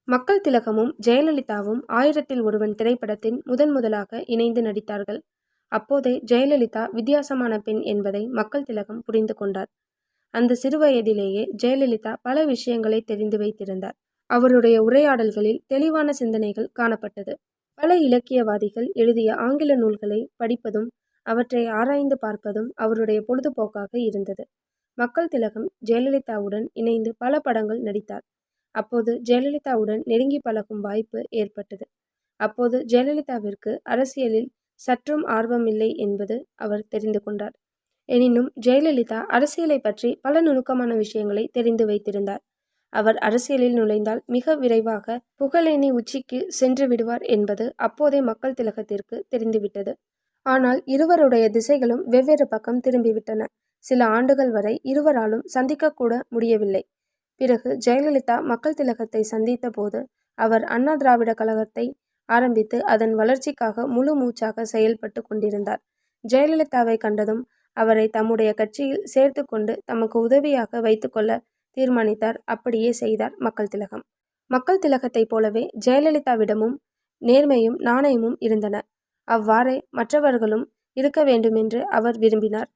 மக்கள் திலகமும் ஜெயலலிதாவும் 1000ல் ஒருவன் திரைப்படத்தின் முதலாக இணைந்து நடித்தார்கள். அப்போதே ஜெயலலிதா வித்தியாசமான பெண் என்பதை மக்கள் திலகம் புரிந்து கொண்டார். அந்த சிறுவயதிலேயே ஜெயலலிதா பல விஷயங்களை தெரிந்து வைத்திருந்தார். அவருடைய உரையாடல்களில் தெளிவான சிந்தனைகள் காணப்பட்டது. பல இலக்கியவாதிகள் எழுதிய ஆங்கில நூல்களை படிப்பதும் அவற்றை ஆராய்ந்து பார்ப்பதும் அவருடைய பொழுதுபோக்காக இருந்தது. மக்கள் திலகம் ஜெயலலிதாவுடன் இணைந்து பல படங்கள் நடித்தார். அப்போது ஜெயலலிதாவுடன் நெருங்கி பழகும் வாய்ப்பு ஏற்பட்டது. அப்போது ஜெயலலிதாவிற்கு அரசியலில் சற்றும் ஆர்வமில்லை என்பது அவர் தெரிந்து கொண்டார். எனினும் ஜெயலலிதா அரசியலை பற்றி பல நுணுக்கமான விஷயங்களை தெரிந்து வைத்திருந்தார். அவர் அரசியலில் நுழைந்தால் மிக விரைவாக புகழேணி உச்சிக்கு சென்று விடுவார் என்பது அப்போதே மக்கள் திலகத்திற்கு தெரிந்துவிட்டது. ஆனால் இருவருடைய திசைகளும் வெவ்வேறு பக்கம் திரும்பிவிட்டன. சில ஆண்டுகள் வரை இருவராலும் சந்திக்கக்கூட முடியவில்லை. பிறகு ஜெயலலிதா மக்கள் திலகத்தை சந்தித்த போது அவர் அண்ணா திராவிட கழகத்தை ஆரம்பித்து அதன் வளர்ச்சிக்காக முழு மூச்சாக செயல்பட்டு கொண்டிருந்தார். ஜெயலலிதாவை கண்டதும் அவரை தம்முடைய கட்சியில் சேர்த்து கொண்டு தமக்கு உதவியாக வைத்துக்கொள்ள தீர்மானித்தார். அப்படியே செய்தார் மக்கள் திலகம். மக்கள் திலகத்தைப் போலவே ஜெயலலிதாவிடமும் நேர்மையும் நாணயமும் இருந்தன. அவ்வாறே மற்றவர்களும் இருக்க வேண்டுமென்று அவர் விரும்பினார்.